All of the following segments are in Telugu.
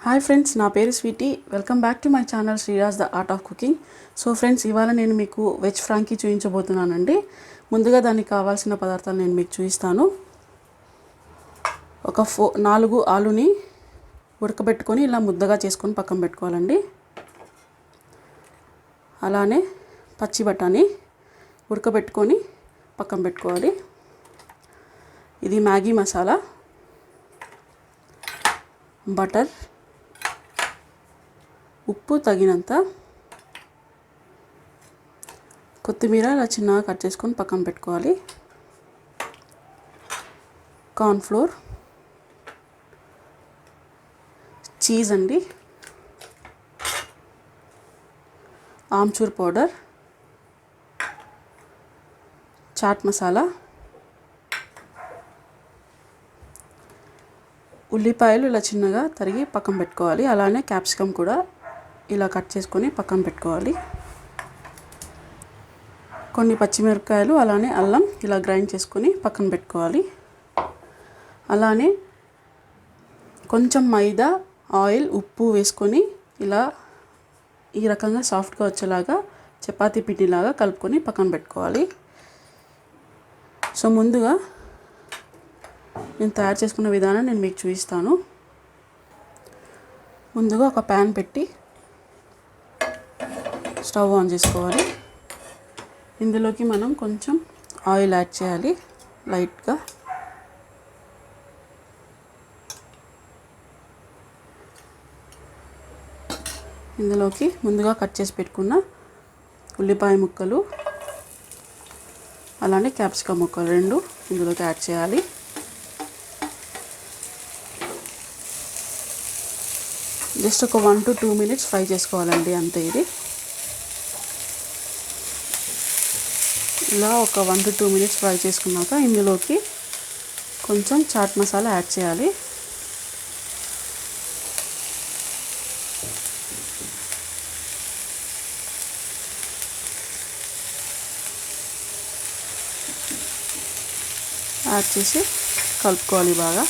హాయ్ ఫ్రెండ్స్, నా పేరు Sweety. Welcome back to my channel Shriraj the art of cooking. So friends, ఇవాళ నేను మీకు వెజ్ ఫ్రాంకీ చూపించబోతున్నానండి. ముందుగా దానికి కావాల్సిన పదార్థాలు నేను మీకు చూపిస్తాను. ఒక 4 ఆలుని ఉడకబెట్టుకొని ఇలా ముద్దగా చేసుకొని పక్కన పెట్టుకోవాలండి. అలానే పచ్చి బఠానీ ఉడకబెట్టుకొని పక్కన పెట్టుకోవాలి. ఇది మ్యాగీ మసాలా, బటర్, ఉప్పు తగినంత, కొత్తిమీర ఇలా చిన్నగా కట్ చేసుకొని పక్కన పెట్టుకోవాలి. కార్న్ఫ్లోర్, చీజ్ అండి, ఆమ్చూర్ పౌడర్, చాట్ మసాలా, ఉల్లిపాయలు ఇలా చిన్నగా తరిగి పక్కన పెట్టుకోవాలి. అలానే క్యాప్సికమ్ కూడా ఇలా కట్ చేసుకొని పక్కన పెట్టుకోవాలి. కొన్ని పచ్చిమిరపకాయలు, అలానే అల్లం ఇలా గ్రైండ్ చేసుకొని పక్కన పెట్టుకోవాలి. అలానే కొంచెం మైదా, ఆయిల్, ఉప్పు వేసుకొని ఇలా ఈ రకంగా సాఫ్ట్గా వచ్చేలాగా చపాతీ పిండిలాగా కలుపుకొని పక్కన పెట్టుకోవాలి. సో ముందుగా నేను తయారు చేసుకున్న విధానం నేను మీకు చూపిస్తాను. ముందుగా ఒక ప్యాన్ పెట్టి స్టవ్ ఆన్ చేసుకోవాలి. ఇందులోకి మనం కొంచెం ఆయిల్ యాడ్ చేయాలి లైట్గా. ఇందులోకి ముందుగా కట్ చేసి పెట్టుకున్న ఉల్లిపాయ ముక్కలు, అలానే క్యాప్సికమ్ ముక్కలు 2 ఇందులోకి యాడ్ చేయాలి. జస్ట్ ఒక 1 to 2 minutes ఫ్రై చేసుకోవాలండి, అంతే. ఇది ఇలా ఒక 1 to 2 minutes ఫ్రై చేసుకున్నాక ఇందులోకి కొంచెం చాట్ మసాలా యాడ్ చేయాలి. యాడ్ చేసి కలుపుకోవాలి బాగా.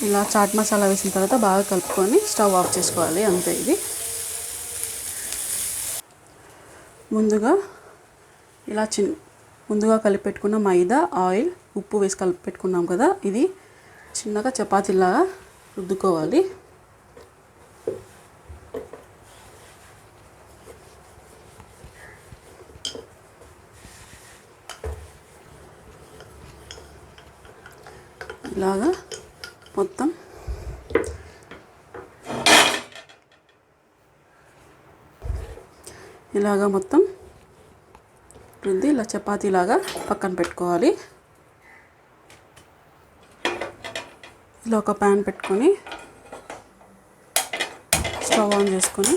ఇలా చాట్ మసాలా వేసిన తర్వాత బాగా కలుపుకొని స్టవ్ ఆఫ్ చేసుకోవాలి, అంతే. ఇది ముందుగా ఇలా ముందుగా కలిపి పెట్టుకున్న మైదా, ఆయిల్, ఉప్పు వేసి కలిపి పెట్టుకున్నాం కదా, ఇది చిన్నగా చపాతీలాగా రుద్దుకోవాలి. ఇలాగా మొత్తం రుద్ది ఇలా చపాతీలాగా పక్కన పెట్టుకోవాలి. ఇలా ఒక ప్యాన్ పెట్టుకొని స్టవ్ ఆన్ చేసుకొని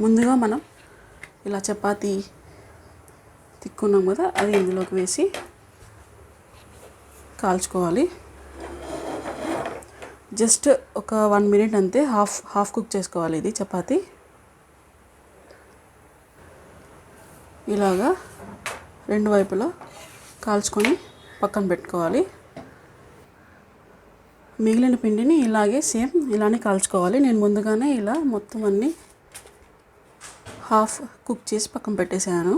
ముందుగా మనం ఇలా చపాతీ తిక్కున్నాం కదా, అది ఇందులోకి వేసి కాల్చుకోవాలి. జస్ట్ ఒక 1 minute అంతే, హాఫ్ కుక్ చేసుకోవాలి ఇది చపాతీ. ఇలాగా 2 వైపులా కాల్చుకొని పక్కన పెట్టుకోవాలి. మిగిలిన పిండిని ఇలాగే సేమ్ ఇలానే కాల్చుకోవాలి. నేను ముందుగానే ఇలా మొత్తం అన్నీ హాఫ్ కుక్ చేసి పక్కన పెట్టేసాను.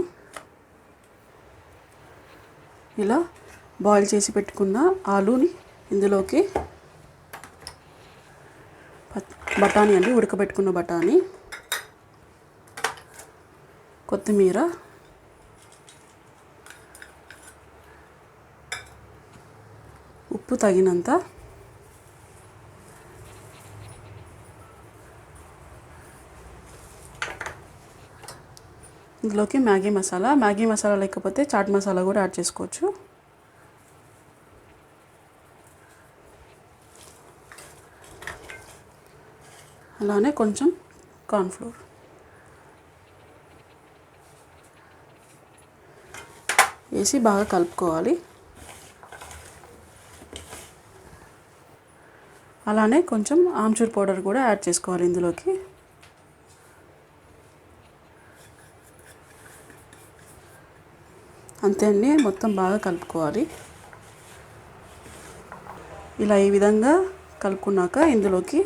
ఇలా బాయిల్ చేసి పెట్టుకున్న ఆలూని ఇందులోకి, బఠానీ అండి, ఉడకబెట్టుకున్న బఠానీ, కొత్తిమీర, ఉప్పు తగినంత, ఇందులోకి మ్యాగీ మసాలా లేకపోతే చాట్ మసాలా కూడా యాడ్ చేసుకోవచ్చు. అలానే కొంచెం కార్న్ఫ్లోర్ వేసి బాగా కలుపుకోవాలి. అలానే కొంచెం ఆమ్చూర్ పౌడర్ కూడా యాడ్ చేసుకోవాలి ఇందులోకి. అంతే అండి, మొత్తం బాగా కలుపుకోవాలి. ఇలా ఈ విధంగా కలుపుకున్నాక ఇందులోకి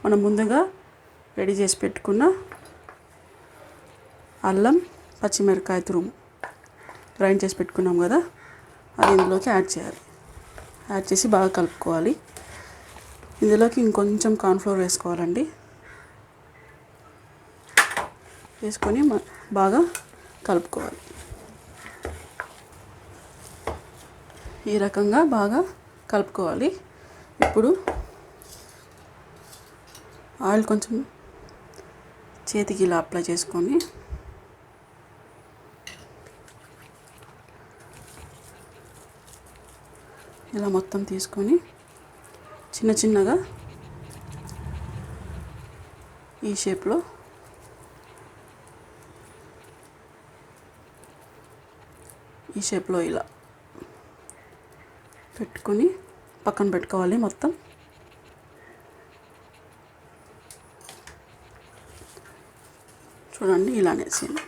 మనం ముందుగా రెడీ చేసి పెట్టుకున్న అల్లం పచ్చిమిరపకాయ తురుము గ్రైండ్ చేసి పెట్టుకున్నాం కదా, అది ఇందులోకి యాడ్ చేయాలి. యాడ్ చేసి బాగా కలుపుకోవాలి. ఇందులోకి ఇంకొంచెం కార్న్ఫ్లోర్ వేసుకోవాలండి. వేసుకొని బాగా కలుపుకోవాలి. ఈ రకంగా బాగా కలుపుకోవాలి. ఇప్పుడు ఆయిల్ కొంచెం చేతికి ఇలా అప్లై చేసుకొని ఇలా మొత్తం తీసుకొని చిన్న చిన్నగా ఈ షేప్లో ఇలా పెట్టుకొని పక్కన పెట్టుకోవాలి. మొత్తం చూడండి, ఇలానే సేమ్.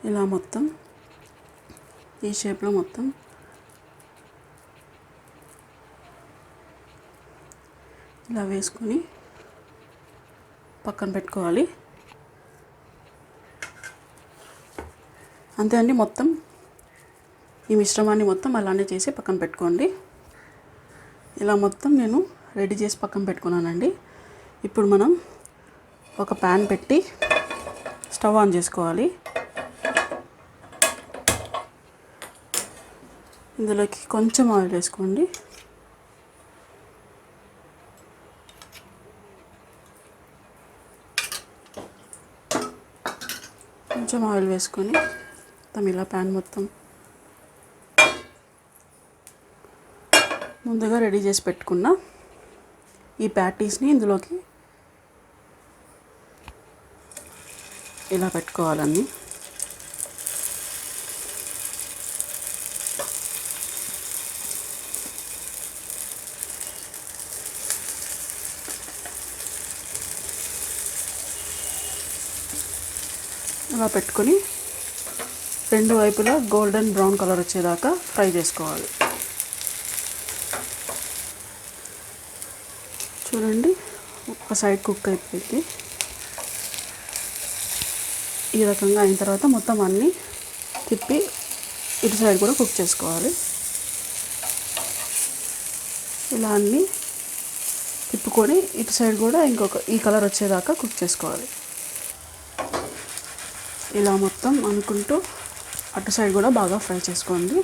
ఇలా మొత్తం ఈ షేప్లో మొత్తం ఇలా వేసుకొని పక్కన పెట్టుకోవాలి. అంతే అండి, మొత్తం ఈ మిశ్రమాన్ని మొత్తం అలానే చేసి పక్కన పెట్టుకోండి. ఇలా మొత్తం నేను రెడీ చేసి పక్కన పెట్టుకున్నానండి. ఇప్పుడు మనం ఒక ప్యాన్ పెట్టి స్టవ్ ఆన్ చేసుకోవాలి. ఇందులోకి కొంచెం ఆయిల్ వేసుకోండి. కొంచెం ఆయిల్ వేసుకొని మొత్తం ఇలా ప్యాన్ మొత్తం ముందుగా రెడీ చేసి పెట్టుకున్న ఈ ప్యాటీస్ని ఇందులోకి ఇలా పెట్టుకోవాలండి. ఇలా పెట్టుకొని రెండు వైపులా గోల్డెన్ బ్రౌన్ కలర్ వచ్చేదాకా ఫ్రై చేసుకోవాలి. చూడండి, ఒక సైడ్ కుక్ అయిపోయింది. ఈ రకంగా అయిన తర్వాత మొత్తం అన్నీ తిప్పి ఇటు సైడ్ కూడా కుక్ చేసుకోవాలి. ఇలా అన్నీ తిప్పుకొని ఇటు సైడ్ కూడా ఈ కలర్ వచ్చేదాకా కుక్ చేసుకోవాలి. ఇలా మొత్తం అనుకుంటూ అటు సైడ్ కూడా బాగా ఫ్రై చేసుకోండి.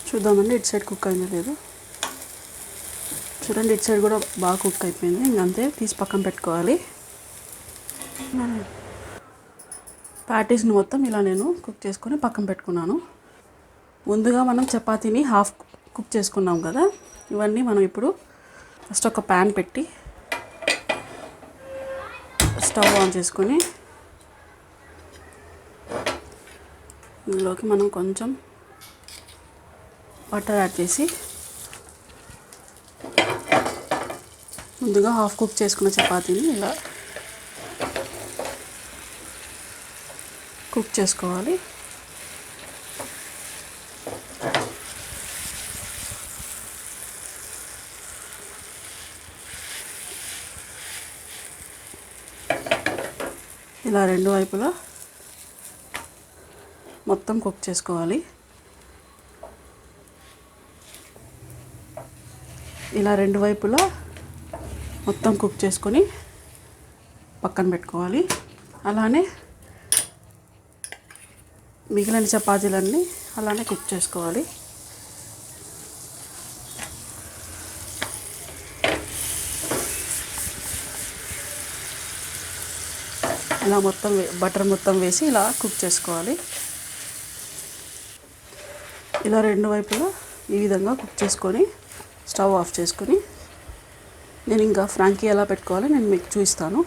చూద్దామండి ఇటు సైడ్ కుక్ అయిందో లేదో. చూడండి, ఇటు సైడ్ కూడా బాగా కుక్ అయిపోయింది. ఇంకంతే, తీసి పక్కన పెట్టుకోవాలి. ప్యాటీస్ని మొత్తం ఇలా నేను కుక్ చేసుకొని పక్కన పెట్టుకున్నాను. ముందుగా మనం చపాతీని హాఫ్ కుక్ చేసుకున్నాం కదా, ఇవన్నీ మనం ఇప్పుడు ఫస్ట్ ఒక ప్యాన్ పెట్టి స్టవ్ ఆన్ చేసుకొని ఇందులోకి మనం కొంచెం బటర్ యాడ్ చేసి ముందుగా హాఫ్ కుక్ చేసుకున్న చపాతీని ఇలా కుక్ చేసుకోవాలి. ఇలా రెండు వైపులా మొత్తం కుక్ చేసుకోవాలి. ఇలా రెండు వైపులా మొత్తం కుక్ చేసుకొని పక్కన పెట్టుకోవాలి. అలానే మిగిలిన చపాతీలన్నీ అలానే కుక్ చేసుకోవాలి. ఇలా మొత్తం బటర్ మొత్తం వేసి ఇలా కుక్ చేసుకోవాలి. ఇలా రెండు వైపులా ఈ విధంగా కుక్ చేసుకొని స్టవ్ ఆఫ్ చేసుకొని నేను ఇంకా ఫ్రాంకీ ఎలా పెట్టుకోవాలో నేను మీకు చూపిస్తాను.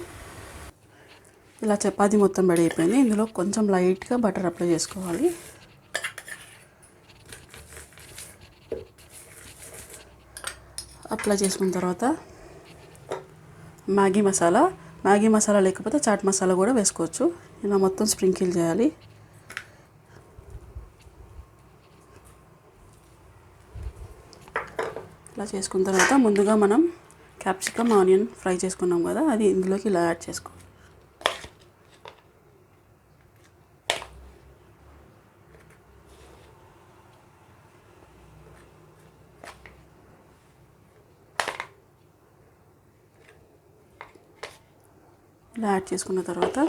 ఇలా చపాతీ మొత్తం రెడీ అయిపోయింది. ఇందులో కొంచెం లైట్గా బటర్ అప్లై చేసుకోవాలి. అప్లై చేసుకున్న తర్వాత మ్యాగీ మసాలా లేకపోతే చాట్ మసాలా కూడా వేసుకోవచ్చు. ఇలా మొత్తం స్ప్రింకిల్ చేయాలి. ఇలా చేసుకున్న తర్వాత ముందుగా మనం క్యాప్సికమ్ ఆనియన్ ఫ్రై చేసుకున్నాం కదా, అది ఇందులోకి ఇలా యాడ్ చేసుకో. ఇలా యాడ్ చేసుకున్న తర్వాత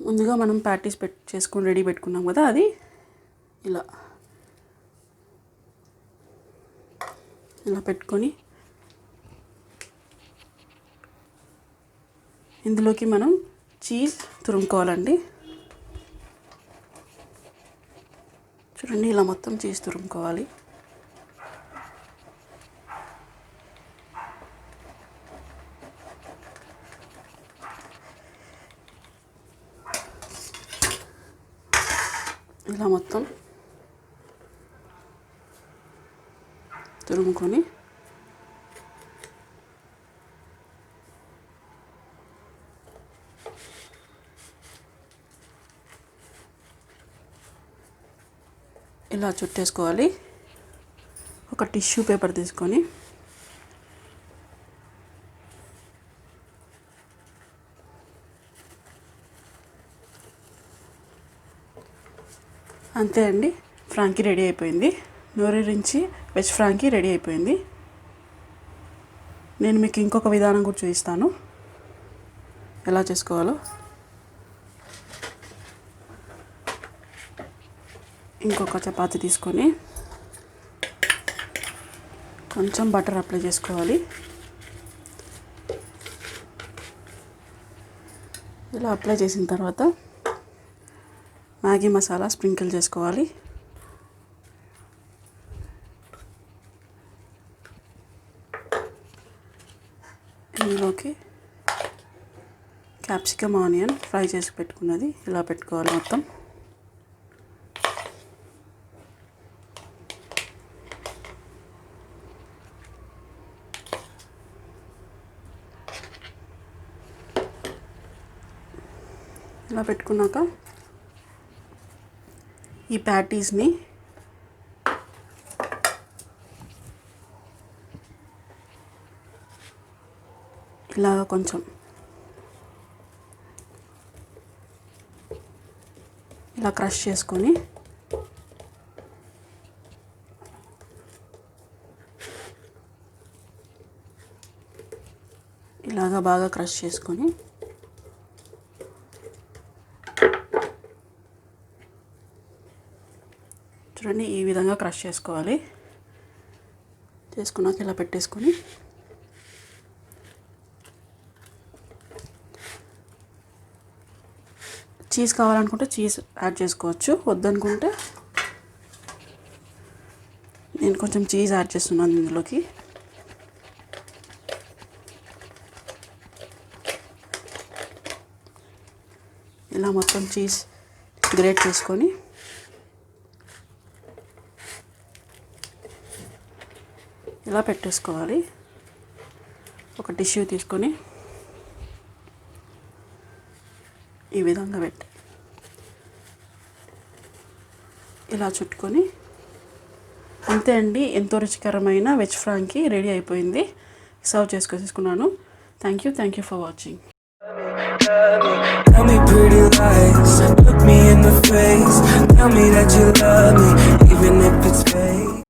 ముందుగా మనం ప్యాటీస్ చేసుకొని రెడీ పెట్టుకున్నాం కదా, అది ఇలా పెట్టుకొని ఇందులోకి మనం చీజ్ తురుముకోవాలండి. చూడండి, ఇలా మొత్తం చీజ్ తురుముకోవాలి. ఇలా మొత్తం తురుముకొని ఇలా చుట్టేసుకోవాలి. ఒక టిష్యూ పేపర్ తీసుకొని అంతే అండి, ఫ్రాంకీ రెడీ అయిపోయింది. నోరూరించి వెజ్ ఫ్రాంకీ రెడీ అయిపోయింది. నేను మీకు ఇంకొక విధానం కూడా చూపిస్తాను ఎలా చేసుకోవాలో. ఇంకొక చపాతీ తీసుకొని కొంచెం బటర్ అప్లై చేసుకోవాలి. ఇలా అప్లై చేసిన తర్వాత మ్యాగీ మసాలా స్ప్రింకిల్ చేసుకోవాలి. ఇందులోకి క్యాప్సికమ్ ఆనియన్ ఫ్రై చేసి పెట్టుకున్నది ఇలా పెట్టుకోవాలి మొత్తం. ఇలా పెట్టుకున్నాక ఈ ప్యాటీస్ని ఇలాగ కొంచెం ఇలా క్రష్ చేసుకొని ఇలాగా బాగా క్రష్ చేసుకొని చూడండి, ఈ విధంగా క్రష్ చేసుకోవాలి. చేసుకున్నాక ఇలా పెట్టేసుకొని చీజ్ కావాలనుకుంటే చీజ్ యాడ్ చేసుకోవచ్చు, వద్దనుకుంటే నేను కొంచెం చీజ్ యాడ్ చేస్తున్నాను ఇందులోకి. ఇలా మొత్తం చీజ్ గ్రేట్ చేసుకొని ఇలా పెట్టేసుకోవాలి. ఒక టిష్యూ తీసుకొని ఈ విధంగా పెట్టి ఇలా చుట్టుకొని అంతే అండి, ఎంతో రుచికరమైన వెజ్ ఫ్రాంకీ రెడీ అయిపోయింది. సర్వ్ చేసుకున్నాను. Thank you for watching. Tell me pretty lies, look me in the face, tell me that you love me, even if it's fake.